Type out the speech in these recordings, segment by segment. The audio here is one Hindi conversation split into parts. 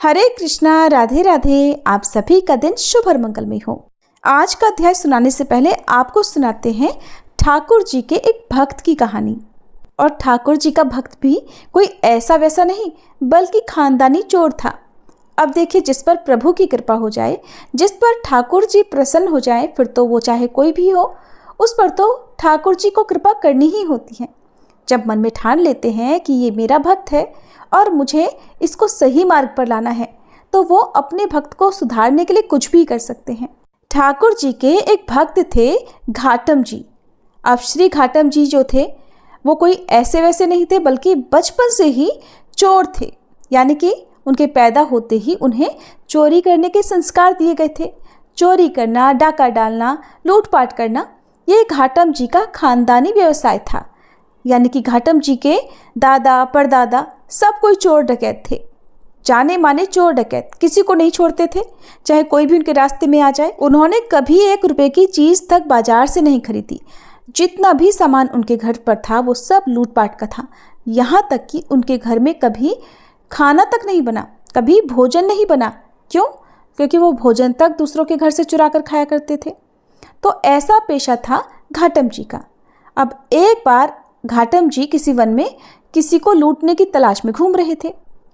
हरे कृष्णा, राधे राधे। आप सभी का दिन शुभ और मंगलमय हो। आज का अध्याय सुनाने से पहले आपको सुनाते हैं ठाकुर जी के एक भक्त की कहानी। और ठाकुर जी का भक्त भी कोई ऐसा वैसा नहीं बल्कि खानदानी चोर था। अब देखिए, जिस पर प्रभु की कृपा हो जाए, जिस पर ठाकुर जी प्रसन्न हो जाए, फिर तो वो चाहे कोई भी हो, उस पर तो ठाकुर जी को कृपा करनी ही होती है। जब मन में ठान लेते हैं कि ये मेरा भक्त है और मुझे इसको सही मार्ग पर लाना है, तो वो अपने भक्त को सुधारने के लिए कुछ भी कर सकते हैं। ठाकुर जी के एक भक्त थे घाटम जी। अब श्री घाटम जी जो थे वो कोई ऐसे वैसे नहीं थे, बल्कि बचपन से ही चोर थे। यानी कि उनके पैदा होते ही उन्हें चोरी करने के संस्कार दिए गए थे। चोरी करना, डाका डालना, लूटपाट करना, ये घाटम जी का खानदानी व्यवसाय था। यानी कि घाटम जी के दादा परदादा सब कोई चोर डकैत थे। जाने माने चोर डकैत, किसी को नहीं छोड़ते थे, चाहे कोई भी उनके रास्ते में आ जाए। उन्होंने कभी 1 रुपए की चीज़ तक बाजार से नहीं खरीदी। जितना भी सामान उनके घर पर था वो सब लूटपाट का था। यहाँ तक कि उनके घर में कभी खाना तक नहीं बना, कभी भोजन नहीं बना। क्यों? क्योंकि वो भोजन तक दूसरों के घर से चुरा कर खाया करते थे। तो ऐसा पेशा था घाटम जी का। अब एक बार घाटम जी किसी वन में किसी को लूटने की तलाश में घूम रहे थे।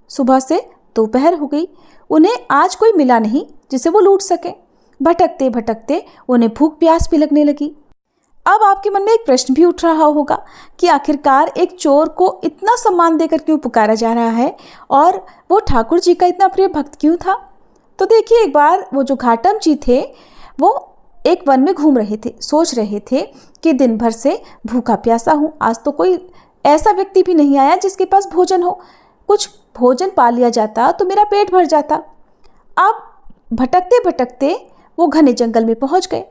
सुबह से दोपहर हो गई, उन्हें आज कोई मिला नहीं जिसे वो लूट सके। भटकते भटकते उन्हें भूख प्यास भी लगने लगी। अब आपके मन में एक प्रश्न भी उठ रहा होगा कि आखिरकार एक चोर को इतना सम्मान देकर क्यों पुकारा जा रहा है और वो ठाकुर जी का इतना प्रिय भक्त क्यों था। तो देखिए, एक बार वो जो घाटम जी थे वो एक वन में घूम रहे थे। सोच रहे थे कि दिन भर से भूखा प्यासा हूँ, आज तो कोई ऐसा व्यक्ति भी नहीं आया जिसके पास भोजन हो। कुछ भोजन पा लिया जाता तो मेरा पेट भर जाता। अब भटकते भटकते वो घने जंगल में पहुंच गए।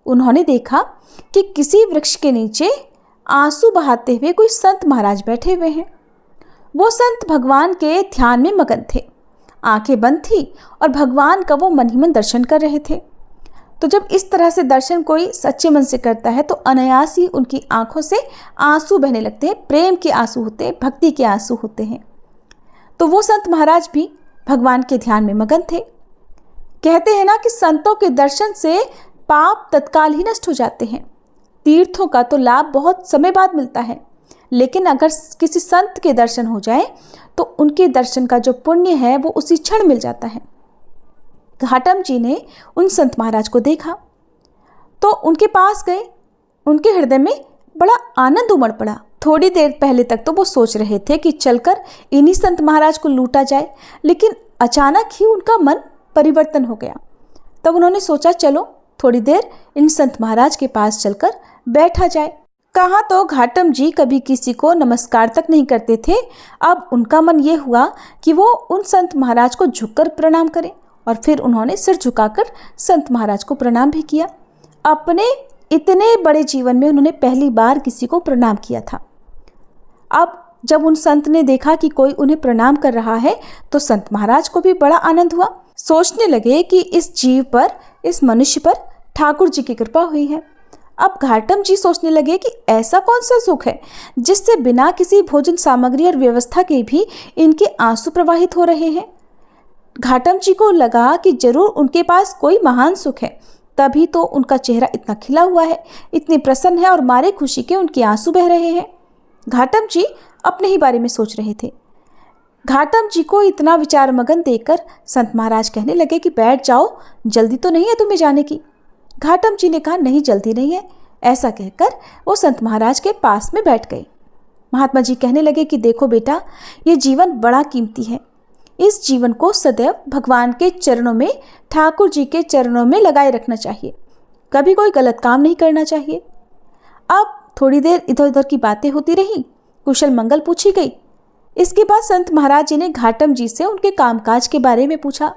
उन्होंने देखा कि किसी वृक्ष के नीचे आंसू बहाते हुए कोई संत महाराज बैठे हुए हैं। वो संत भगवान के ध्यान में मगन थे। आंखें बंद थी और भगवान का वो मन ही मन दर्शन कर रहे थे। तो जब इस तरह से दर्शन कोई सच्चे मन से करता है तो अनायास ही उनकी आंखों से आंसू बहने लगते हैं। प्रेम के आंसू होते हैं, भक्ति के आंसू होते हैं। तो वो संत महाराज भी भगवान के ध्यान में मगन थे। कहते हैं ना कि संतों के दर्शन से पाप तत्काल ही नष्ट हो जाते हैं। तीर्थों का तो लाभ बहुत समय बाद मिलता है, लेकिन अगर किसी संत के दर्शन हो जाए तो उनके दर्शन का जो पुण्य है वो उसी क्षण मिल जाता है। घाटम जी ने उन संत महाराज को देखा तो उनके पास गए। उनके हृदय में बड़ा आनंद उमड़ पड़ा। थोड़ी देर पहले तक तो वो सोच रहे थे कि चलकर इन्हीं संत महाराज को लूटा जाए, लेकिन अचानक ही उनका मन परिवर्तन हो गया। तब उन्होंने सोचा, चलो थोड़ी देर इन संत महाराज के पास चलकर बैठा जाए। कहाँ तो घाटम जी कभी किसी को नमस्कार तक नहीं करते थे। अब उनका मन ये हुआ कि वो उन संत महाराज को झुककर प्रणाम करें, और फिर उन्होंने सिर झुकाकर संत महाराज को प्रणाम भी किया। अपने इतने बड़े जीवन में उन्होंने पहली बार किसी को प्रणाम किया था। अब जब उन संत ने देखा कि कोई उन्हें प्रणाम कर रहा है तो संत महाराज को भी बड़ा आनंद हुआ। सोचने लगे कि इस जीव पर, इस मनुष्य पर ठाकुर जी की कृपा हुई है। अब घाटम जी सोचने लगे कि ऐसा कौन सा सुख है जिससे बिना किसी भोजन सामग्री और व्यवस्था के भी इनके आंसू प्रवाहित हो रहे हैं। घाटम जी को लगा कि जरूर उनके पास कोई महान सुख है, तभी तो उनका चेहरा इतना खिला हुआ है, इतनी प्रसन्न है और मारे खुशी के उनके आंसू बह रहे हैं। घाटम जी अपने ही बारे में सोच रहे थे। घाटम जी को इतना विचार मगन देखकर संत महाराज कहने लगे कि बैठ जाओ, जल्दी तो नहीं है तुम्हें जाने की। घाटम जी ने कहा, नहीं जल्दी नहीं है। ऐसा कहकर वो संत महाराज के पास में बैठ गए। महात्मा जी कहने लगे कि देखो बेटा, ये जीवन बड़ा कीमती है। इस जीवन को सदैव भगवान के चरणों में, ठाकुर जी के चरणों में लगाए रखना चाहिए। कभी कोई गलत काम नहीं करना चाहिए। अब थोड़ी देर इधर उधर की बातें होती रही, कुशल मंगल पूछी गई। इसके बाद संत महाराज जी ने घाटम जी से उनके कामकाज के बारे में पूछा,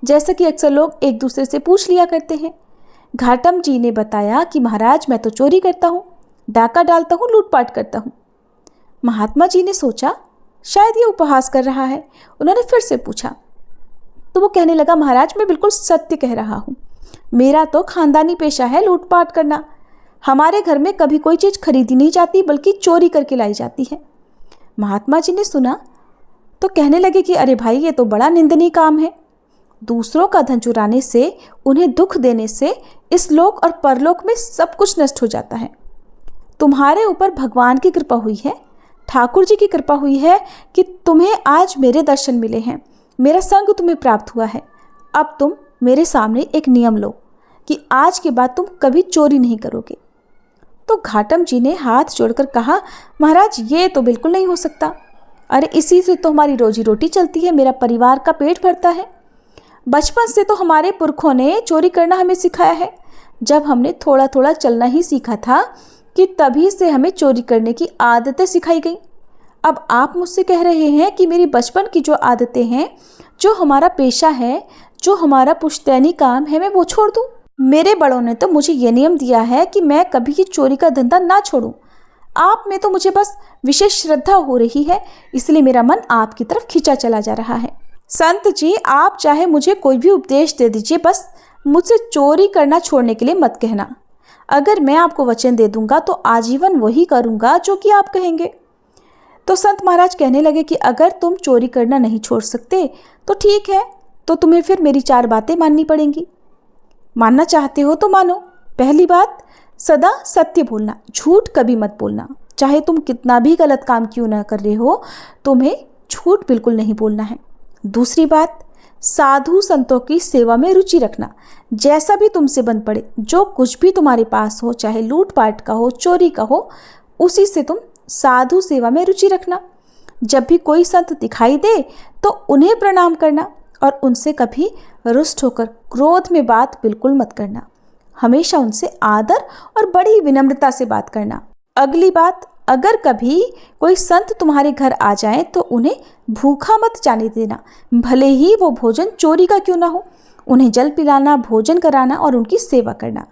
जैसा कि अक्सर लोग एक दूसरे से पूछ लिया करते हैं। घाटम जी ने बताया कि महाराज, मैं तो चोरी करता हूँ, डाका डालता हूँ, लूटपाट करता हूँ। महात्मा जी ने सोचा शायद ये उपहास कर रहा है। उन्होंने फिर से पूछा तो वो कहने लगा, महाराज मैं बिल्कुल सत्य कह रहा हूँ, मेरा तो खानदानी पेशा है लूटपाट करना। हमारे घर में कभी कोई चीज़ खरीदी नहीं जाती बल्कि चोरी करके लाई जाती है। महात्मा जी ने सुना तो तो कहने लगे कि अरे भाई, ये तो बड़ा निंदनीय काम है। दूसरों का धन चुराने से, उन्हें दुख देने से इस लोक और परलोक में सब कुछ नष्ट हो जाता है। तुम्हारे ऊपर भगवान की कृपा हुई है, ठाकुर जी की कृपा हुई है कि तुम्हें आज मेरे दर्शन मिले हैं, मेरा संग तुम्हें प्राप्त हुआ है। अब तुम मेरे सामने एक नियम लो कि आज के बाद तुम कभी चोरी नहीं करोगे। तो घाटम जी ने हाथ जोड़कर कहा, महाराज, ये तो बिल्कुल नहीं हो सकता। अरे इसी से तो हमारी रोजी रोटी चलती है, मेरा परिवार का पेट भरता है। बचपन से तो हमारे पुरखों ने चोरी करना हमें सिखाया है। जब हमने थोड़ा थोड़ा चलना ही सीखा था कि तभी से हमें चोरी करने की आदतें सिखाई गई। अब आप मुझसे कह रहे हैं कि मेरी बचपन की जो आदतें हैं, जो हमारा पेशा है, जो हमारा पुश्तैनी काम है, मैं वो छोड़ दूं? मेरे बड़ों ने तो मुझे ये नियम दिया है कि मैं कभी ये चोरी का धंधा ना छोड़ूं। आप में तो मुझे बस विशेष श्रद्धा हो रही है, इसलिए मेरा मन आपकी तरफ खींचा चला जा रहा है। संत जी, आप चाहे मुझे कोई भी उपदेश दे दीजिए, बस मुझसे चोरी करना छोड़ने के लिए मत कहना। अगर मैं आपको वचन दे दूंगा तो आजीवन वही करूंगा जो कि आप कहेंगे। तो संत महाराज कहने लगे कि अगर तुम चोरी करना नहीं छोड़ सकते तो ठीक है, तो तुम्हें फिर मेरी 4 बातें माननी पड़ेंगी। मानना चाहते हो तो मानो। पहली बात, सदा सत्य बोलना, झूठ कभी मत बोलना। चाहे तुम कितना भी गलत काम क्यों ना कर रहे हो, तुम्हें झूठ बिल्कुल नहीं बोलना है। दूसरी बात, साधु संतों की सेवा में रुचि रखना। जैसा भी तुमसे बन पड़े, जो कुछ भी तुम्हारे पास हो, चाहे लूटपाट का हो, चोरी का हो, उसी से तुम साधु सेवा में रुचि रखना। जब भी कोई संत दिखाई दे तो उन्हें प्रणाम करना और उनसे कभी रुष्ट होकर क्रोध में बात बिल्कुल मत करना। हमेशा उनसे आदर और बड़ी विनम्रता से बात करना। अगली बात, अगर कभी कोई संत तुम्हारे घर आ जाए तो उन्हें भूखा मत जाने देना, भले ही वो भोजन चोरी का क्यों ना हो। उन्हें जल पिलाना, भोजन कराना और उनकी सेवा करना।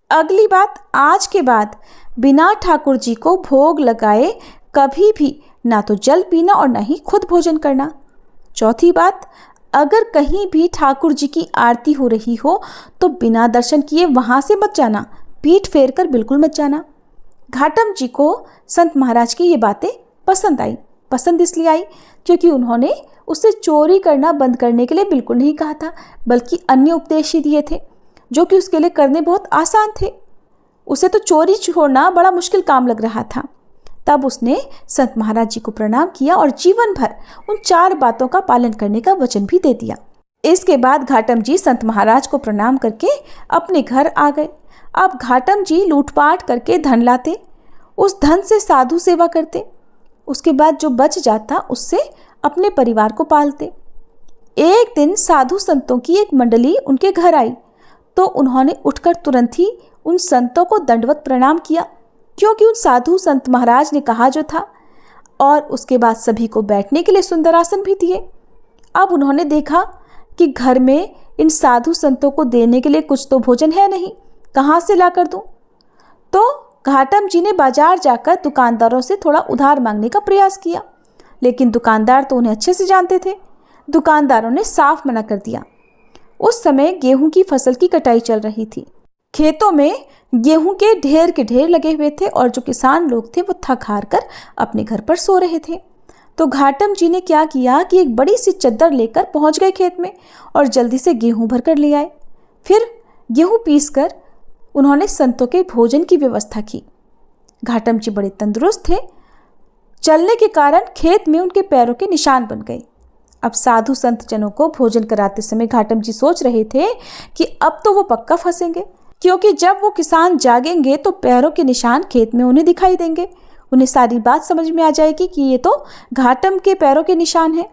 अगली बात, आज के बाद बिना ठाकुर जी को भोग लगाए कभी भी ना तो जल पीना और ना ही खुद भोजन करना। चौथी बात, अगर कहीं भी ठाकुर जी की आरती हो रही हो तो बिना दर्शन किए वहाँ से मत जाना, पीठ फेर कर बिल्कुल मत जाना। घाटम जी को संत महाराज की ये बातें पसंद आई। पसंद इसलिए आई क्योंकि उन्होंने उससे चोरी करना बंद करने के लिए बिल्कुल नहीं कहा था, बल्कि अन्य उपदेश ही दिए थे जो कि उसके लिए करने बहुत आसान थे। उसे तो चोरी छोड़ना बड़ा मुश्किल काम लग रहा था। तब उसने संत महाराज जी को प्रणाम किया और जीवन भर उन 4 बातों का पालन करने का वचन भी दे दिया। इसके बाद घाटम जी संत महाराज को प्रणाम करके अपने घर आ गए। अब घाटम जी लूटपाट करके धन लाते, उस धन से साधु सेवा करते, उसके बाद जो बच जाता उससे अपने परिवार को पालते। एक दिन साधु संतों की एक मंडली उनके घर आई तो उन्होंने उठकर तुरंत ही उन संतों को दंडवत प्रणाम किया, क्योंकि उन साधु संत महाराज ने कहा जो था। और उसके बाद सभी को बैठने के लिए सुंदर आसन भी दिए। अब उन्होंने देखा कि घर में इन साधु संतों को देने के लिए कुछ तो भोजन है नहीं, कहाँ से ला कर दूँ। तो घाटम जी ने बाजार जाकर दुकानदारों से थोड़ा उधार मांगने का प्रयास किया, लेकिन दुकानदार तो उन्हें अच्छे से जानते थे। दुकानदारों ने साफ मना कर दिया। उस समय गेहूं की फसल की कटाई चल रही थी। खेतों में गेहूं के ढेर लगे हुए थे और जो किसान लोग थे वो थक हार कर अपने घर पर सो रहे थे। तो घाटम जी ने क्या किया कि एक बड़ी सी चद्दर लेकर पहुंच गए खेत में और जल्दी से गेहूं भर कर ले आए। फिर गेहूं पीस कर उन्होंने संतों के भोजन की व्यवस्था की। घाटम जी बड़े तंदुरुस्त थे, चलने के कारण खेत में उनके पैरों के निशान बन गए। अब साधु संत जनों को भोजन कराते समय घाटम जी सोच रहे थे कि अब तो वो पक्का फंसेंगे, क्योंकि जब वो किसान जागेंगे तो पैरों के निशान खेत में उन्हें दिखाई देंगे। उन्हें सारी बात समझ में आ जाएगी कि ये तो घाटम के पैरों के निशान हैं।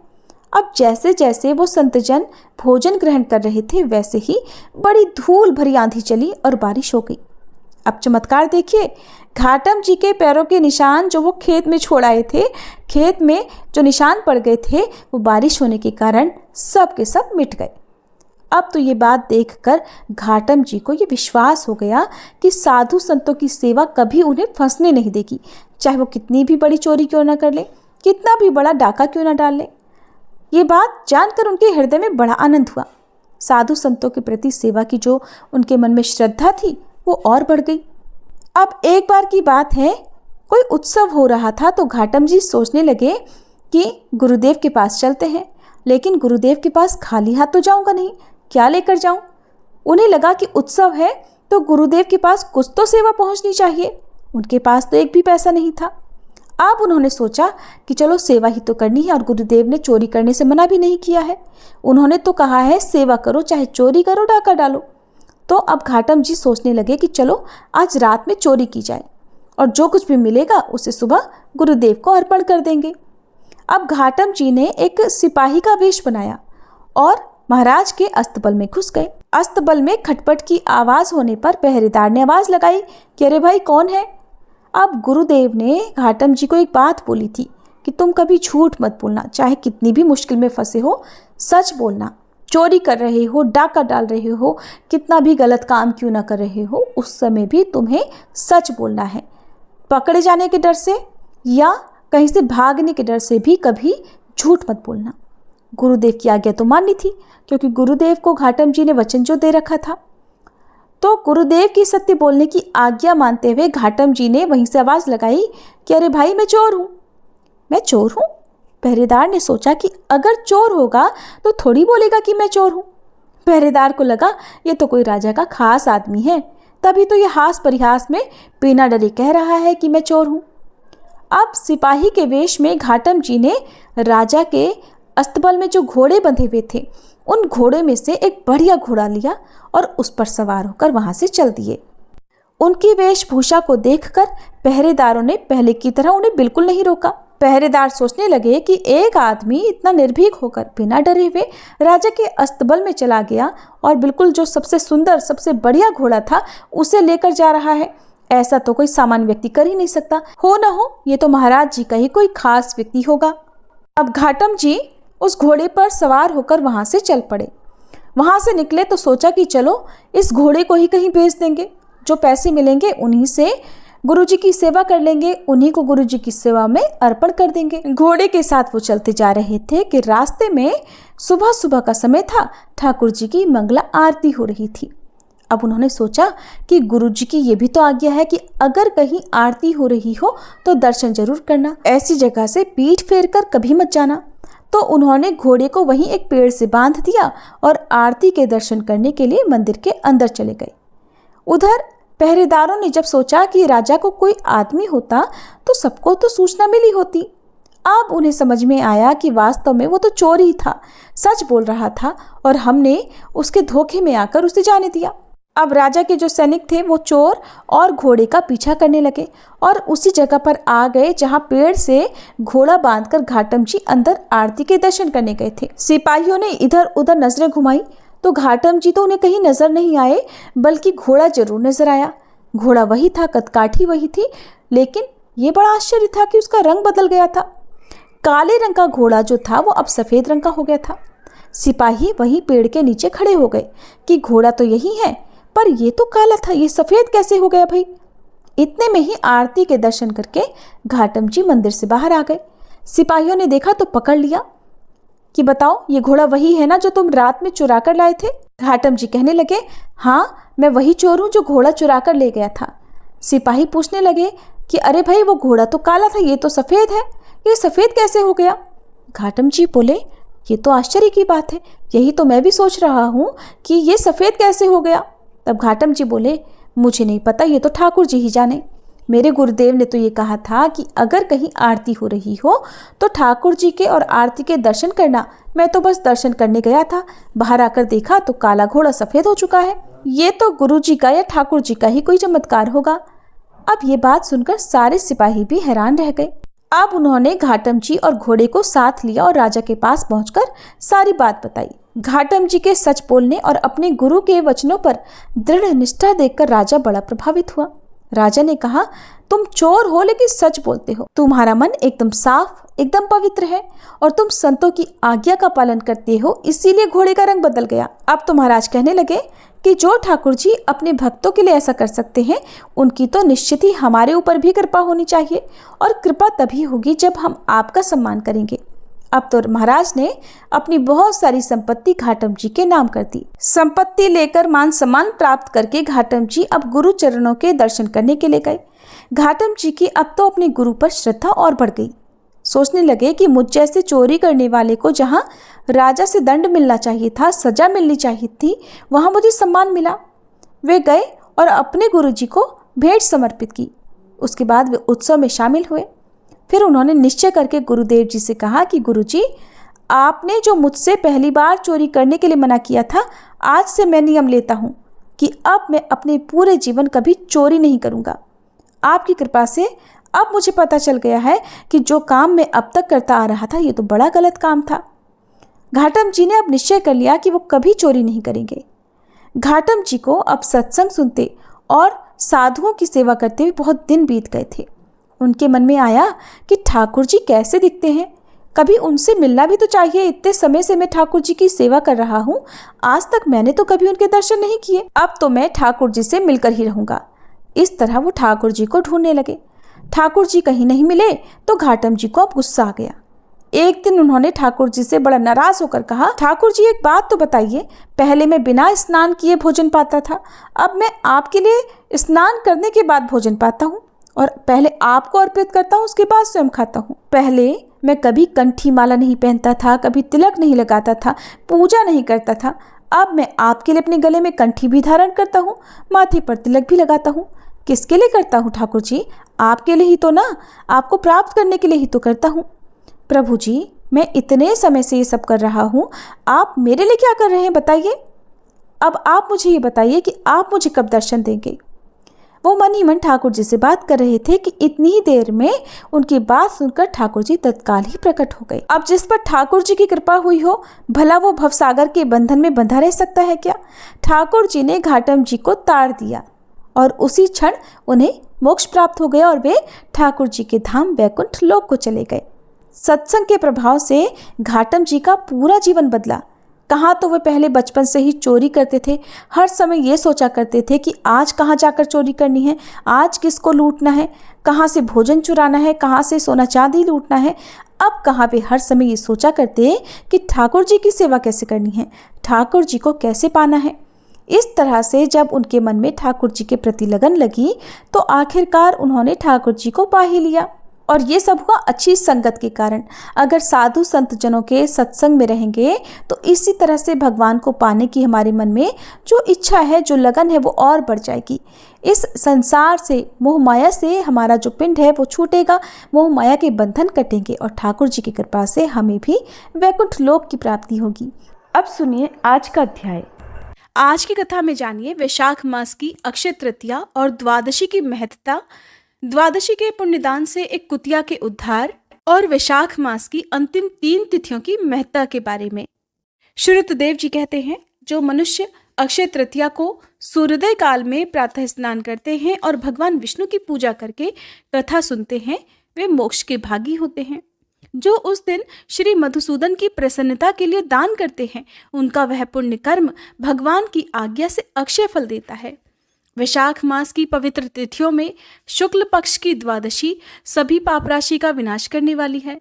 अब जैसे जैसे वो संतजन भोजन ग्रहण कर रहे थे वैसे ही बड़ी धूल भरी आंधी चली और बारिश हो गई। अब चमत्कार देखिए, घाटम जी के पैरों के निशान जो वो खेत में छोड़ आए थे, खेत में जो निशान पड़ गए थे वो बारिश होने के कारण सब के सब मिट गए। अब तो ये बात देखकर घाटम जी को ये विश्वास हो गया कि साधु संतों की सेवा कभी उन्हें फंसने नहीं देगी, चाहे वो कितनी भी बड़ी चोरी क्यों ना कर ले, कितना भी बड़ा डाका क्यों ना डाल ले। ये बात जानकर उनके हृदय में बड़ा आनंद हुआ। साधु संतों के प्रति सेवा की जो उनके मन में श्रद्धा थी वो और बढ़ गई। अब एक बार की बात है, कोई उत्सव हो रहा था तो घाटम जी सोचने लगे कि गुरुदेव के पास चलते हैं, लेकिन गुरुदेव के पास खाली हाथ तो जाऊंगा नहीं, क्या लेकर जाऊं। उन्हें लगा कि उत्सव है तो गुरुदेव के पास कुछ तो सेवा पहुंचनी चाहिए। उनके पास तो एक भी पैसा नहीं था। अब उन्होंने सोचा कि चलो सेवा ही तो करनी है, और गुरुदेव ने चोरी करने से मना भी नहीं किया है। उन्होंने तो कहा है सेवा करो, चाहे चोरी करो, डाका डालो। तो अब घाटम जी सोचने लगे कि चलो आज रात में चोरी की जाए और जो कुछ भी मिलेगा उसे सुबह गुरुदेव को अर्पण कर देंगे। अब घाटम जी ने एक सिपाही का वेश बनाया और महाराज के अस्तबल में घुस गए। अस्तबल में खटपट की आवाज होने पर पहरेदार ने आवाज लगाई कि अरे भाई कौन है। अब गुरुदेव ने घाटम जी को एक बात बोली थी कि तुम कभी झूठ मत बोलना, चाहे कितनी भी मुश्किल में फंसे हो, सच बोलना। चोरी कर रहे हो, डाका डाल रहे हो, कितना भी गलत काम क्यों ना कर रहे हो, उस समय भी तुम्हें सच बोलना है। पकड़े जाने के डर से या कहीं से भागने के डर से भी कभी झूठ मत बोलना। गुरुदेव की आज्ञा तो माननी थी, क्योंकि गुरुदेव को घाटम जी ने वचन जो दे रखा था। तो गुरुदेव की सत्य बोलने की आज्ञा मानते हुए घाटम जी ने वहीं से आवाज़ लगाई कि अरे भाई मैं चोर हूँ। मैं चोर हूँ? पहरेदार ने सोचा कि अगर चोर होगा तो थोड़ी बोलेगा कि मैं चोर हूँ। पहरेदार को लगा ये तो कोई राजा का खास आदमी है, तभी तो ये हास परिहास में बिना डरे कह रहा है कि मैं चोर हूँ। अब सिपाही के वेश में घाटम जी ने राजा के अस्तबल में जो घोड़े बंधे हुए थे, उन घोड़े में से एक बढ़िया घोड़ा लिया और उस पर सवार होकर वहां से चल दिए। उनकी वेशभूषा को देखकर पहरेदारों ने पहले की तरह उन्हें बिल्कुल नहीं रोका। पहरेदार सोचने लगे कि एक आदमी इतना निर्भीक होकर बिना डरे हुए राजा के अस्तबल में चला गया और बिल्कुल जो सबसे सुंदर, सबसे बढ़िया घोड़ा था उसे लेकर जा रहा है। ऐसा तो कोई सामान्य व्यक्ति कर ही नहीं सकता। हो न हो ये तो महाराज जी का ही कोई खास व्यक्ति होगा। अब घाटम जी उस घोड़े पर सवार होकर वहां से चल पड़े। वहां से निकले तो सोचा कि चलो इस घोड़े को ही कहीं भेज देंगे, जो पैसे मिलेंगे उन्हीं से गुरुजी की सेवा कर लेंगे, उन्हीं को गुरुजी की सेवा में अर्पण कर देंगे। घोड़े के साथ वो चलते जा रहे थे कि रास्ते में सुबह सुबह का समय था, ठाकुर जी की मंगला आरती हो रही थी। अब उन्होंने सोचा कि गुरुजी की ये भी तो आज्ञा है कि अगर कहीं आरती हो रही हो तो दर्शन जरूर करना, ऐसी जगह से पीठ फेर कर कभी मत जाना। तो उन्होंने घोड़े को वहीं एक पेड़ से बांध दिया और आरती के दर्शन करने के लिए मंदिर के अंदर चले गए। उधर पहरेदारों ने जब सोचा कि राजा को कोई आदमी होता तो सबको तो सूचना मिली होती। अब उन्हें समझ में आया कि वास्तव में वो तो चोर ही था, सच बोल रहा था और हमने उसके धोखे में आकर उसे जाने दिया। अब राजा के जो सैनिक थे वो चोर और घोड़े का पीछा करने लगे और उसी जगह पर आ गए जहां पेड़ से घोड़ा बांधकर घाटम जी अंदर आरती के दर्शन करने गए थे। सिपाहियों ने इधर उधर नजरें घुमाई तो घाटम जी तो उन्हें कहीं नजर नहीं आए, बल्कि घोड़ा जरूर नजर आया। घोड़ा वही था, कदकाठी वही थी, लेकिन ये बड़ा आश्चर्य था कि उसका रंग बदल गया था। काले रंग का घोड़ा जो था वो अब सफेद रंग का हो गया था। सिपाही वहीं पेड़ के नीचे खड़े हो गए कि घोड़ा तो यही है, पर ये तो काला था, ये सफेद कैसे हो गया भाई। इतने में ही आरती के दर्शन करके घाटम जी मंदिर से बाहर आ गए। सिपाहियों ने देखा तो पकड़ लिया कि बताओ ये घोड़ा वही है ना जो तुम रात में चुरा कर लाए थे। घाटम जी कहने लगे हाँ मैं वही चोर हूँ जो घोड़ा चुरा कर ले गया था। सिपाही पूछने लगे कि अरे भाई वो घोड़ा तो काला था, ये तो सफ़ेद है, ये सफ़ेद कैसे हो गया। घाटम जी बोले ये तो आश्चर्य की बात है, यही तो मैं भी सोच रहा हूँ कि ये सफ़ेद कैसे हो गया। तब घाटम जी बोले मुझे नहीं पता, ये तो ठाकुर जी ही जाने। मेरे गुरुदेव ने तो ये कहा था कि अगर कहीं आरती हो रही हो तो ठाकुर जी के और आरती के दर्शन करना। मैं तो बस दर्शन करने गया था, बाहर आकर देखा तो काला घोड़ा सफ़ेद हो चुका है। ये तो गुरु जी का या ठाकुर जी का ही कोई चमत्कार होगा। अब ये बात सुनकर सारे सिपाही भी हैरान रह गए। अब उन्होंने घाटम जी और घोड़े को साथ लिया और राजा के पास पहुंचकर सारी बात बताई। घाटम जी के सच बोलने और अपने गुरु के वचनों पर दृढ़ निष्ठा देखकर राजा बड़ा प्रभावित हुआ। राजा ने कहा तुम चोर हो लेकिन सच बोलते हो, तुम्हारा मन एकदम साफ, एकदम पवित्र है और तुम संतों की आज्ञा का पालन करते हो, इसीलिए घोड़े का रंग बदल गया। अब तो महाराज कहने लगे कि जो ठाकुर जी अपने भक्तों के लिए ऐसा कर सकते हैं, उनकी तो निश्चित ही हमारे ऊपर भी कृपा होनी चाहिए, और कृपा तभी होगी जब हम आपका सम्मान करेंगे। अब तो महाराज ने अपनी बहुत सारी संपत्ति घाटम जी के नाम कर दी। संपत्ति लेकर मान सम्मान प्राप्त करके घाटम जी अब गुरु चरणों के दर्शन करने के लिए गए। घाटम जी की अब तो अपने गुरु पर श्रद्धा और बढ़ गई। सोचने लगे कि मुझ जैसे चोरी करने वाले को जहाँ राजा से दंड मिलना चाहिए था, सजा मिलनी चाहिए थी, वहाँ मुझे सम्मान मिला। वे गए और अपने गुरुजी को भेंट समर्पित की। उसके बाद वे उत्सव में शामिल हुए। फिर उन्होंने निश्चय करके गुरुदेव जी से कहा कि गुरुजी, आपने जो मुझसे पहली बार चोरी करने के लिए मना किया था, आज से मैं नियम लेता हूँ कि अब मैं अपने पूरे जीवन कभी चोरी नहीं करूँगा। आपकी कृपा से अब मुझे पता चल गया है कि जो काम मैं अब तक करता आ रहा था, ये तो बड़ा गलत काम था। घाटम जी ने अब निश्चय कर लिया कि वो कभी चोरी नहीं करेंगे। घाटम जी को अब सत्संग सुनते और साधुओं की सेवा करते हुए बहुत दिन बीत गए थे। उनके मन में आया कि ठाकुर जी कैसे दिखते हैं, कभी उनसे मिलना भी तो चाहिए। इतने समय से मैं ठाकुर जी की सेवा कर रहा हूँ, आज तक मैंने तो कभी उनके दर्शन नहीं किए। अब तो मैं ठाकुर जी से मिलकर ही रहूँगा। इस तरह वो ठाकुर जी को ढूंढने लगे। ठाकुर जी कहीं नहीं मिले तो घाटम जी को अब गुस्सा आ गया। एक दिन उन्होंने ठाकुर जी से बड़ा नाराज होकर कहा, ठाकुर जी एक बात तो बताइए, पहले मैं बिना स्नान किए भोजन पाता था, अब मैं आपके लिए स्नान करने के बाद भोजन पाता हूँ और पहले आपको अर्पित करता हूँ, उसके बाद स्वयं खाता हूँ। पहले मैं कभी कंठी माला नहीं पहनता था, कभी तिलक नहीं लगाता था, पूजा नहीं करता था। अब मैं आपके लिए अपने गले में कंठी भी धारण करता हूँ, माथे पर तिलक भी लगाता हूँ। किसके लिए करता हूँ ठाकुर जी? आपके लिए ही तो ना, आपको प्राप्त करने के लिए ही तो करता हूँ। प्रभु जी, मैं इतने समय से ये सब कर रहा हूँ, आप मेरे लिए क्या कर रहे हैं बताइए। अब आप मुझे ये बताइए कि आप मुझे कब दर्शन देंगे। वो मन ही मन ठाकुर जी से बात कर रहे थे कि इतनी ही देर में उनकी बात सुनकर ठाकुर जी तत्काल ही प्रकट हो गए। अब जिस पर ठाकुर जी की कृपा हुई हो, भला वो भवसागर के बंधन में बंधा रह सकता है क्या? ठाकुर जी ने घाटम जी को ताड़ दिया और उसी क्षण उन्हें मोक्ष प्राप्त हो गया और वे ठाकुर जी के धाम वैकुंठ लोक को चले गए। सत्संग के प्रभाव से घाटम जी का पूरा जीवन बदला। कहाँ तो वे पहले बचपन से ही चोरी करते थे, हर समय ये सोचा करते थे कि आज कहाँ जाकर चोरी करनी है, आज किसको लूटना है, कहाँ से भोजन चुराना है, कहाँ से सोना चांदी लूटना है। अब कहाँ वे हर समय ये सोचा करते कि ठाकुर जी की सेवा कैसे करनी है, ठाकुर जी को कैसे पाना है। इस तरह से जब उनके मन में ठाकुर जी के प्रति लगन लगी तो आखिरकार उन्होंने ठाकुर जी को पा ही लिया। और ये सब हुआ अच्छी संगत के कारण। अगर साधु संत जनों के सत्संग में रहेंगे तो इसी तरह से भगवान को पाने की हमारे मन में जो इच्छा है, जो लगन है, वो और बढ़ जाएगी। इस संसार से, मोह माया से हमारा जो पिंड है वो छूटेगा, मोह माया के बंधन कटेंगे और ठाकुर जी की कृपा से हमें भी वैकुंठ लोक की प्राप्ति होगी। अब सुनिए आज का अध्याय। आज की कथा में जानिए वैशाख मास की अक्षय तृतीया और द्वादशी की महत्ता, द्वादशी के पुण्यदान से एक कुतिया के उद्धार और वैशाख मास की अंतिम 3 तिथियों की महत्ता के बारे में। श्रुतदेव जी कहते हैं, जो मनुष्य अक्षय तृतीया को सूर्योदय काल में प्रातः स्नान करते हैं और भगवान विष्णु की पूजा करके कथा सुनते हैं, वे मोक्ष के भागी होते हैं। जो उस दिन श्री मधुसूदन की प्रसन्नता के लिए दान करते हैं, उनका वह पुण्य कर्म भगवान की आज्ञा से अक्षय फल देता है। वैशाख मास की पवित्र तिथियों में शुक्ल पक्ष की द्वादशी सभी पाप राशि का विनाश करने वाली है।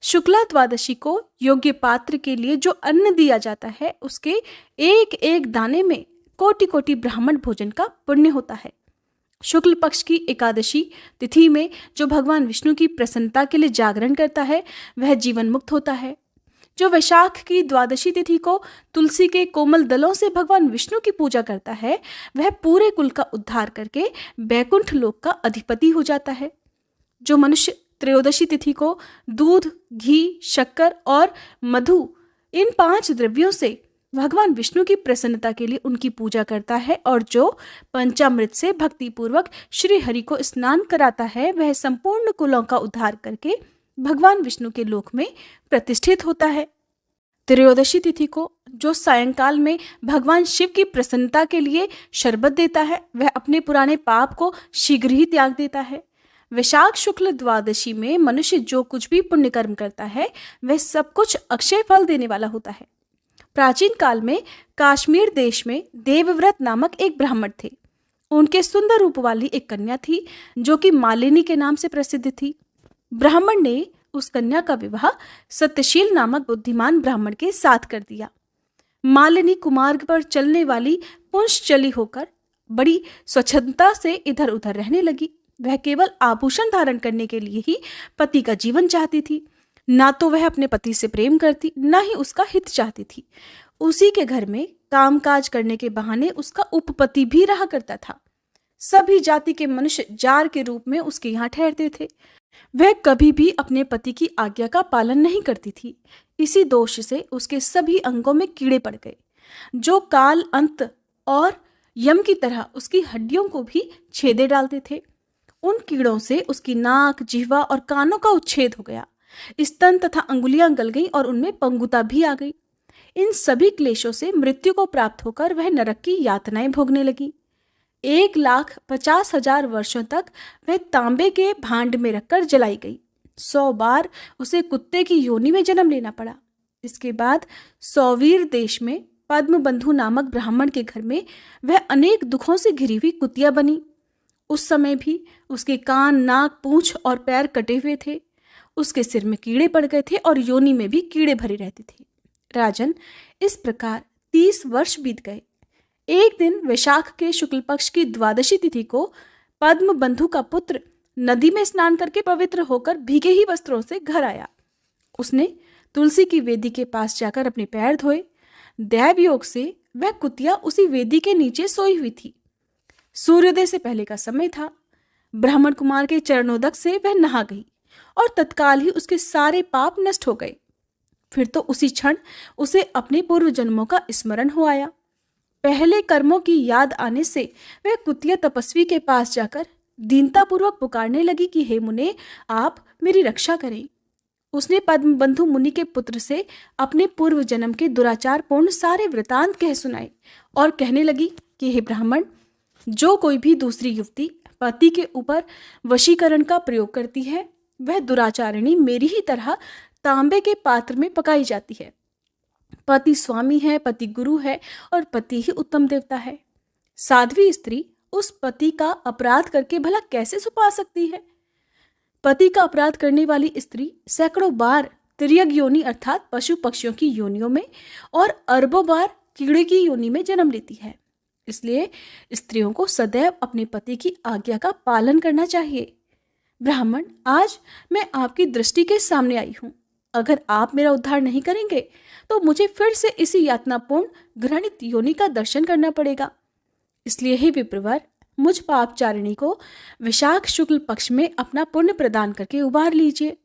शुक्ला द्वादशी को योग्य पात्र के लिए जो अन्न दिया जाता है, उसके एक एक दाने में कोटि कोटि ब्राह्मण भोजन का पुण्य होता है। शुक्ल पक्ष की एकादशी तिथि में जो भगवान विष्णु की प्रसन्नता के लिए जागरण करता है, वह जीवन मुक्त होता है। जो वैशाख की द्वादशी तिथि को तुलसी के कोमल दलों से भगवान विष्णु की पूजा करता है, वह पूरे कुल का उद्धार करके बैकुंठ लोक का अधिपति हो जाता है। जो मनुष्य त्रयोदशी तिथि को दूध, घी, शक्कर और मधु, इन 5 द्रव्यों से भगवान विष्णु की प्रसन्नता के लिए उनकी पूजा करता है और जो पंचामृत से भक्ति पूर्वक श्री हरि को स्नान कराता है, वह संपूर्ण कुलों का उद्धार करके भगवान विष्णु के लोक में प्रतिष्ठित होता है। त्रयोदशी तिथि को जो सायंकाल में भगवान शिव की प्रसन्नता के लिए शरबत देता है, वह अपने पुराने पाप को शीघ्र ही त्याग देता है। वैशाख शुक्ल द्वादशी में मनुष्य जो कुछ भी पुण्य कर्म करता है, वह सब कुछ अक्षय फल देने वाला होता है। प्राचीन काल में काश्मीर देश में देवव्रत नामक एक ब्राह्मण थे। उनके सुंदर रूप वाली एक कन्या थी जो कि मालिनी के नाम से प्रसिद्ध थी। ब्राह्मण ने उस कन्या का विवाह सत्यशील नामक बुद्धिमान ब्राह्मण के साथ कर दिया। मालिनी कुमार्ग पर चलने वाली पुंस चली होकर बड़ी स्वच्छंदता से इधर उधर रहने लगी। वह केवल आभूषण धारण करने के लिए ही पति का जीवन चाहती थी। ना तो वह अपने पति से प्रेम करती, ना ही उसका हित चाहती थी। उसी के घर में कामकाज करने के बहाने उसका उपपति भी रहा करता था। सभी जाति के मनुष्य जार के रूप में उसके यहाँ ठहरते थे। वह कभी भी अपने पति की आज्ञा का पालन नहीं करती थी। इसी दोष से उसके सभी अंगों में कीड़े पड़ गए, जो काल अंत और यम की तरह उसकी हड्डियों को भी छेदे डालते थे। उन कीड़ों से उसकी नाक, जिह्वा और कानों का उच्छेद हो गया। स्तन तथा अंगुलियां गल गईं और उनमें पंगुता भी आ गई। इन सभी क्लेशों से मृत्यु को प्राप्त होकर वह नरक की यातनाएं भोगने लगी। 1,50,000 वर्षों तक वह तांबे के भांड में रखकर जलाई गई। 100 बार उसे कुत्ते की योनि में जन्म लेना पड़ा। इसके बाद सौवीर देश में पद्मबंधु नामक ब्राह्मण के घर में वह अनेक दुखों से घिरी हुई कुतिया बनी। उस समय भी उसके कान, नाक, पूंछ और पैर कटे हुए थे। उसके सिर में कीड़े पड़ गए थे और योनि में भी कीड़े भरे रहते थे। राजन, इस प्रकार 30 वर्ष बीत गए। एक दिन वैशाख के शुक्ल पक्ष की 12वीं तिथि को पद्मबंधु का पुत्र नदी में स्नान करके पवित्र होकर भीगे ही वस्त्रों से घर आया। उसने तुलसी की वेदी के पास जाकर अपने पैर धोए। दैव योग से वह कुतिया उसी वेदी के नीचे सोई हुई थी। सूर्योदय से पहले का समय था। ब्राह्मण कुमार के चरणोदक से वह नहा गई और तत्काल ही उसके सारे पाप नष्ट हो गए। फिर तो उसी क्षण उसे अपने पूर्व जन्मों का स्मरण हो आया। पहले कर्मों की याद आने से वह कुतिया तपस्वी के पास जाकर दीनतापूर्वक पुकारने लगी कि हे मुने, आप मेरी रक्षा करें। उसने पद्मबंधु मुनि के पुत्र से अपने पूर्व जन्म के दुराचार पूर्ण सारे वृतांत कह सुनाए और कहने लगी कि हे ब्राह्मण, जो कोई भी दूसरी युवती पति के ऊपर वशीकरण का प्रयोग करती है, वह दुराचारिणी मेरी ही तरह तांबे के पात्र में पकाई जाती है। पति स्वामी है, पति गुरु है और पति ही उत्तम देवता है। साध्वी स्त्री उस पति का अपराध करके भला कैसे छुपा सकती है? पति का अपराध करने वाली स्त्री सैकड़ों बार तिर्यक योनि अर्थात पशु पक्षियों की योनियों में और अरबों बार कीड़े की योनि में जन्म लेती है। इसलिए स्त्रियों को सदैव अपने पति की आज्ञा का पालन करना चाहिए। ब्राह्मण, आज मैं आपकी दृष्टि के सामने आई हूं। अगर आप मेरा उद्धार नहीं करेंगे तो मुझे फिर से इसी यातनापूर्ण घृणित योनि का दर्शन करना पड़ेगा। इसलिए ही विप्रवर, मुझ पापचारिणी को विशाख शुक्ल पक्ष में अपना पुण्य प्रदान करके उबार लीजिए।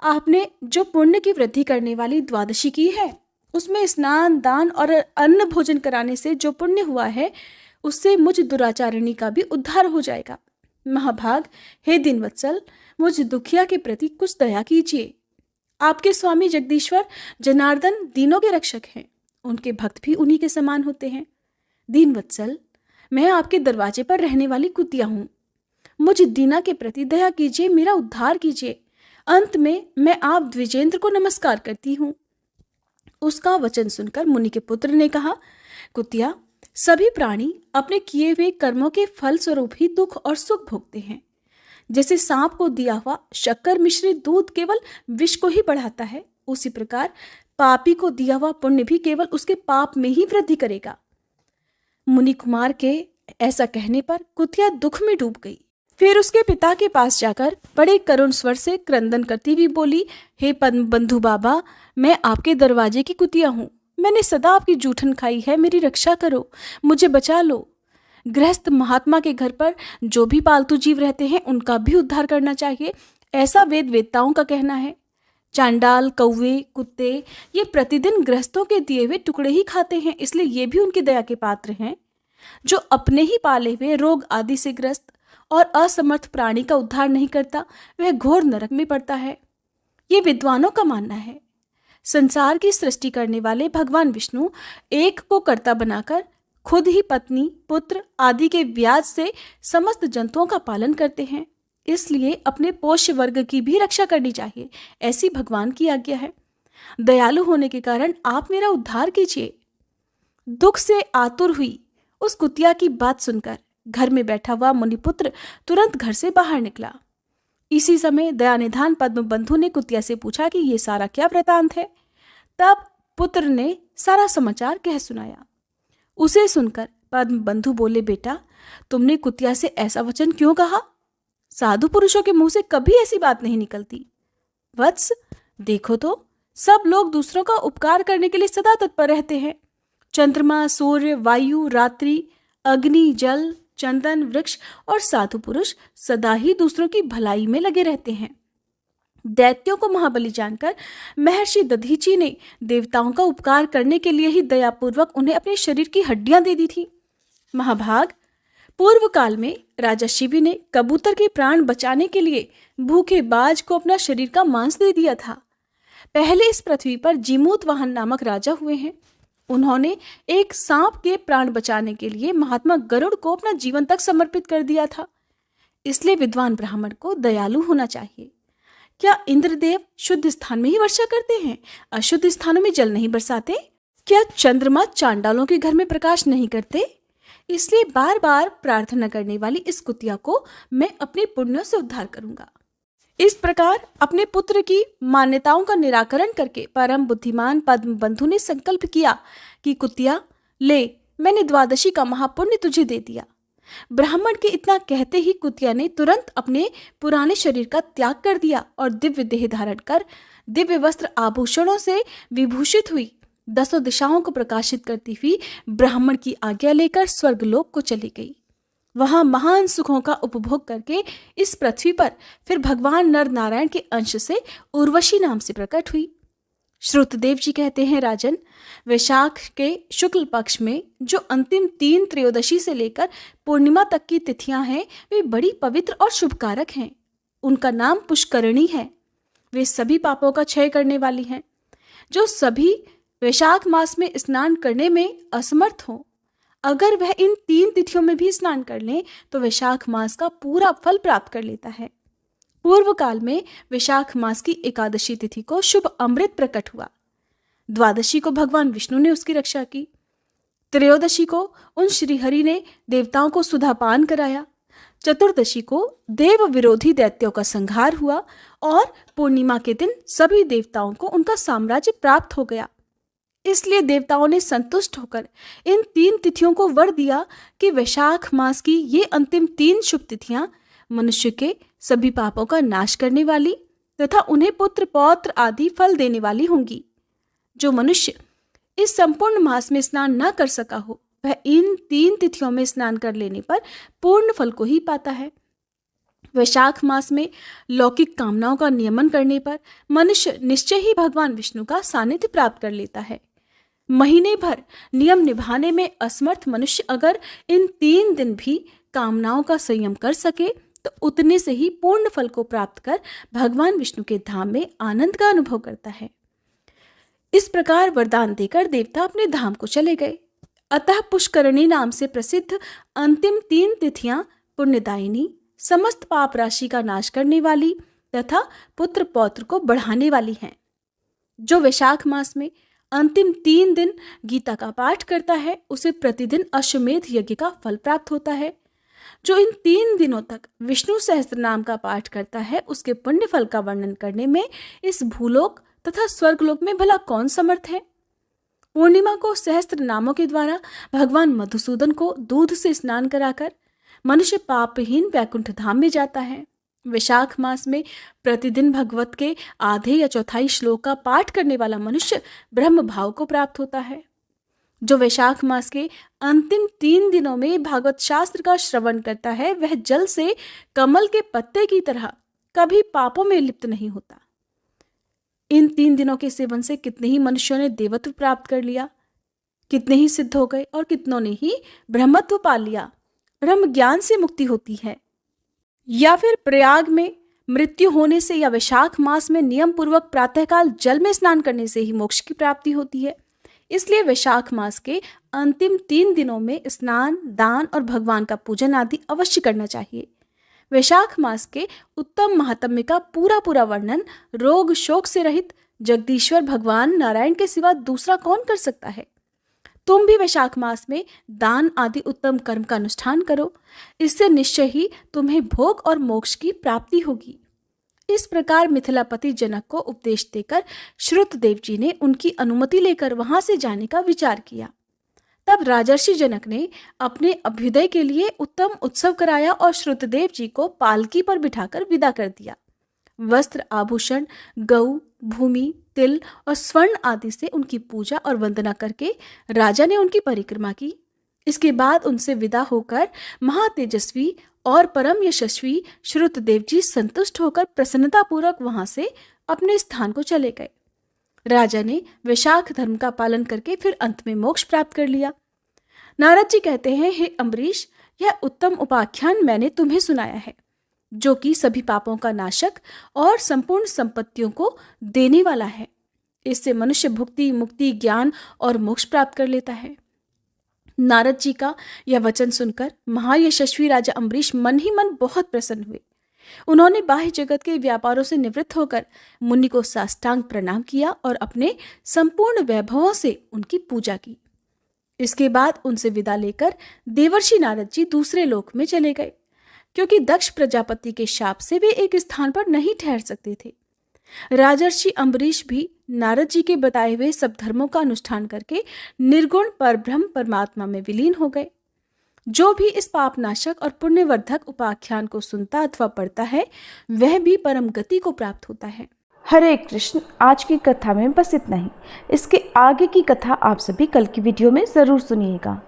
आपने जो पुण्य की वृद्धि करने वाली 12वीं की है, उसमें स्नान, दान और अन्न भोजन कराने से जो पुण्य हुआ है, उससे मुझ दुराचारिणी का भी उद्धार हो जाएगा। महाभाग, हे दीनवत्सल, मुझ दुखिया के प्रति कुछ दया कीजिए। आपके स्वामी जगदीश्वर जनार्दन दीनों के रक्षक हैं। उनके भक्त भी उन्हीं के समान होते हैं। दीनवत्सल, मैं आपके दरवाजे पर रहने वाली कुतिया हूँ। मुझ दीना के प्रति दया कीजिए, मेरा उद्धार कीजिए। अंत में मैं आप द्विजेंद्र को नमस्कार करती हूँ। उसका वचन सुनकर मुनि के पुत्र ने कहा, कुतिया, सभी प्राणी अपने किए हुए कर्मों के फल स्वरूप ही दुख और सुख भोगते हैं। जैसे सांप को दिया हुआ शक्कर मिश्रित दूध केवल विष को ही बढ़ाता है, उसी प्रकार पापी को दिया हुआ पुण्य भी केवल उसके पाप में ही वृद्धि करेगा। मुनि कुमार के ऐसा कहने पर कुतिया दुख में डूब गई। फिर उसके पिता के पास जाकर बड़े करुण स्वर से क्रंदन करती हुई बोली, हे पद्मबंधु बाबा, मैं आपके दरवाजे की कुतिया हूँ। मैंने सदा आपकी जूठन खाई है, मेरी रक्षा करो, मुझे बचा लो। गृहस्थ महात्मा के घर पर जो भी पालतू जीव रहते हैं, उनका भी उद्धार करना चाहिए, ऐसा वेद वेत्ताओं का कहना है। चांडाल, कौवे, कुत्ते ये प्रतिदिन गृहस्थों के दिए हुए टुकड़े ही खाते हैं, इसलिए ये भी उनकी दया के पात्र हैं। जो अपने ही पाले हुए रोग आदि से ग्रस्त और असमर्थ प्राणी का उद्धार नहीं करता, वह घोर नरक में पड़ता है। ये विद्वानों का मानना है। संसार की सृष्टि करने वाले भगवान विष्णु एक को कर्ता बनाकर खुद ही पत्नी, पुत्र आदि के व्याज से समस्त जंतुओं का पालन करते हैं। इसलिए अपने पोष्य वर्ग की भी रक्षा करनी चाहिए, ऐसी भगवान की आज्ञा है। दयालु होने के कारण आप मेरा उद्धार कीजिए। दुख से आतुर हुई उस कुतिया की बात सुनकर घर में बैठा हुआ मुनिपुत्र तुरंत घर से बाहर निकला। इसी समय दयानिधान पद्मबंधु ने कुतिया से पूछा कि ये सारा क्या वृतांत है। तब पुत्र ने सारा समाचार कह सुनाया। उसे सुनकर पद्मबंधु बोले, बेटा, तुमने कुतिया से ऐसा वचन क्यों कहा? साधु पुरुषों के मुंह से कभी ऐसी बात नहीं निकलती। वत्स, देखो तो, सब लोग दूसरों का उपकार करने के लिए सदा तत्पर रहते हैं। चंद्रमा, सूर्य, वायु, रात्रि, अग्नि, जल, चंदन, वृक्ष और साधु पुरुष सदा ही दूसरों की भलाई में लगे रहते हैं। दैत्यों को महाबली जानकर महर्षि दधीची ने देवताओं का उपकार करने के लिए ही दयापूर्वक उन्हें अपने शरीर की हड्डियां दे दी थी। महाभाग, पूर्व काल में राजा शिवी ने कबूतर के प्राण बचाने के लिए भूखे बाज को अपना शरीर का मांस दे दिया था। पहले इस पृथ्वी पर जीमूतवाहन नामक राजा हुए हैं। उन्होंने एक सांप के प्राण बचाने के लिए महात्मा गरुड़ को अपना जीवन तक समर्पित कर दिया था। इसलिए विद्वान ब्राह्मण को दयालु होना चाहिए। क्या इंद्रदेव शुद्ध स्थान में ही वर्षा करते हैं, अशुद्ध स्थानों में जल नहीं बरसाते? क्या चंद्रमा चांडालों के घर में प्रकाश नहीं करते? इसलिए बार बार प्रार्थना करने वाली इस कुतिया को मैं अपने पुण्यों से उद्धार करूंगा। इस प्रकार अपने पुत्र की मान्यताओं का निराकरण करके परम बुद्धिमान पद्म बंधु ने संकल्प किया कि कुतिया, ले, मैंने द्वादशी का महापुण्य तुझे दे दिया। ब्राह्मण के इतना कहते ही कुतिया ने तुरंत अपने पुराने शरीर का त्याग कर दिया और दिव्य देह धारण कर दिव्य वस्त्र आभूषणों से विभूषित हुई 10 दिशाओं को प्रकाशित करती हुई ब्राह्मण की आज्ञा लेकर स्वर्गलोक को चली गई। वहां महान सुखों का उपभोग करके इस पृथ्वी पर फिर भगवान नर नारायण के अंश से उर्वशी नाम से प्रकट हुई। श्रुतदेव जी कहते हैं, राजन, वैशाख के शुक्ल पक्ष में जो अंतिम 3 त्रयोदशी से लेकर पूर्णिमा तक की तिथियां हैं, वे बड़ी पवित्र और शुभकारक हैं। उनका नाम पुष्करणी है। वे सभी पापों का क्षय करने वाली हैं। जो सभी वैशाख मास में स्नान करने में असमर्थ हो, अगर वह इन 3 तिथियों में भी स्नान कर लें तो वैशाख मास का पूरा फल प्राप्त कर लेता है। पूर्व काल में वैशाख मास की एकादशी तिथि को शुभ अमृत प्रकट हुआ। द्वादशी को भगवान विष्णु ने उसकी रक्षा की। त्रयोदशी को उन श्रीहरि ने देवताओं को सुधापान कराया। चतुर्दशी को देव विरोधी दैत्यों का संहार हुआ और पूर्णिमा के दिन सभी देवताओं को उनका साम्राज्य प्राप्त हो गया। इसलिए देवताओं ने संतुष्ट होकर इन 3 तिथियों को वर दिया कि वैशाख मास की ये अंतिम 3 शुभ तिथियां मनुष्य के सभी पापों का नाश करने वाली तथा उन्हें पुत्र पौत्र आदि फल देने वाली होंगी। जो मनुष्य इस संपूर्ण मास में स्नान न कर सका हो, वह इन 3 तिथियों में स्नान कर लेने पर पूर्ण फल को ही पाता है। वैशाख मास में लौकिक कामनाओं का नियमन करने पर मनुष्य निश्चय ही भगवान विष्णु का सानिध्य प्राप्त कर लेता है। महीने भर नियम निभाने में असमर्थ मनुष्य अगर इन 3 दिन भी कामनाओं का संयम कर सके तो उतने से ही पूर्ण फल को प्राप्त कर भगवान विष्णु के धाम में आनंद का अनुभव करता है। इस प्रकार वरदान देकर देवता अपने धाम को चले गए। अतः पुष्करणी नाम से प्रसिद्ध अंतिम 3 तिथियां पुण्यदायिनी, समस्त पाप राशि का नाश करने वाली तथा पुत्र पौत्र को बढ़ाने वाली हैं। जो वैशाख मास में अंतिम 3 दिन गीता का पाठ करता है, उसे प्रतिदिन अश्वमेध यज्ञ का फल प्राप्त होता है। जो इन 3 दिनों तक विष्णु सहस्त्र नाम का पाठ करता है, उसके पुण्य फल का वर्णन करने में इस भूलोक तथा स्वर्गलोक में भला कौन समर्थ है। पूर्णिमा को सहस्त्र नामों के द्वारा भगवान मधुसूदन को दूध से स्नान कराकर मनुष्य पापहीन वैकुंठ धाम में जाता है। वैशाख मास में प्रतिदिन भगवत के आधे या चौथाई श्लोक का पाठ करने वाला मनुष्य ब्रह्म भाव को प्राप्त होता है। जो वैशाख मास के अंतिम 3 दिनों में भागवत शास्त्र का श्रवण करता है, वह जल से कमल के पत्ते की तरह कभी पापों में लिप्त नहीं होता। इन 3 दिनों के सेवन से कितने ही मनुष्यों ने देवत्व प्राप्त कर लिया, कितने ही सिद्ध हो गए और कितनों ने ही ब्रह्मत्व पा लिया। ब्रह्म ज्ञान से मुक्ति होती है, या फिर प्रयाग में मृत्यु होने से या वैशाख मास में नियम पूर्वक प्रातःकाल जल में स्नान करने से ही मोक्ष की प्राप्ति होती है। इसलिए वैशाख मास के अंतिम 3 दिनों में स्नान, दान और भगवान का पूजन आदि अवश्य करना चाहिए। वैशाख मास के उत्तम महात्म्य का पूरा वर्णन रोग शोक से रहित जगदीश्वर भगवान नारायण के सिवा दूसरा कौन कर सकता है। तुम भी वैशाख मास में दान आदि उत्तम कर्म का अनुष्ठान करो, इससे निश्चय ही तुम्हें भोग और मोक्ष की प्राप्ति होगी। इस प्रकार मिथिलापति जनक को उपदेश देकर श्रुतदेव जी ने उनकी अनुमति लेकर वहां से जाने का विचार किया। तब राजर्षि जनक ने अपने अभ्युदय के लिए उत्तम उत्सव कराया और श्रुतदेव जी को पालकी पर बिठाकर विदा कर दिया। वस्त्र, आभूषण, गऊ, भूमि, तिल और स्वर्ण आदि से उनकी पूजा और वंदना करके राजा ने उनकी परिक्रमा की। इसके बाद उनसे विदा होकर महातेजस्वी और परम यशस्वी श्रुतदेव जी संतुष्ट होकर प्रसन्नतापूर्वक वहां से अपने स्थान को चले गए। राजा ने वैशाख धर्म का पालन करके फिर अंत में मोक्ष प्राप्त कर लिया। नारद जी कहते हैं, हे अम्बरीश, यह उत्तम उपाख्यान मैंने तुम्हें सुनाया है, जो कि सभी पापों का नाशक और संपूर्ण संपत्तियों को देने वाला है। इससे मनुष्य भुक्ति, मुक्ति, ज्ञान और मोक्ष प्राप्त कर लेता है। नारद जी का यह वचन सुनकर महायशस्वी राजा अम्बरीश मन ही मन बहुत प्रसन्न हुए। उन्होंने बाह्य जगत के व्यापारों से निवृत्त होकर मुनि को साष्टांग प्रणाम किया और अपने संपूर्ण वैभवों से उनकी पूजा की। इसके बाद उनसे विदा लेकर देवर्षि नारद जी दूसरे लोक में चले गए, क्योंकि दक्ष प्रजापति के शाप से वे एक स्थान पर नहीं ठहर सकते थे। राजर्षि अम्बरीश भी नारद जी के बताए हुए सब धर्मों का अनुष्ठान करके निर्गुण परब्रह्म परमात्मा में विलीन हो गए। जो भी इस पापनाशक और पुण्यवर्धक उपाख्यान को सुनता अथवा पढ़ता है, वह भी परम गति को प्राप्त होता है। हरे कृष्ण। आज की कथा में बस इतना ही। इसके आगे की कथा आप सभी कल की वीडियो में ज़रूर सुनिएगा।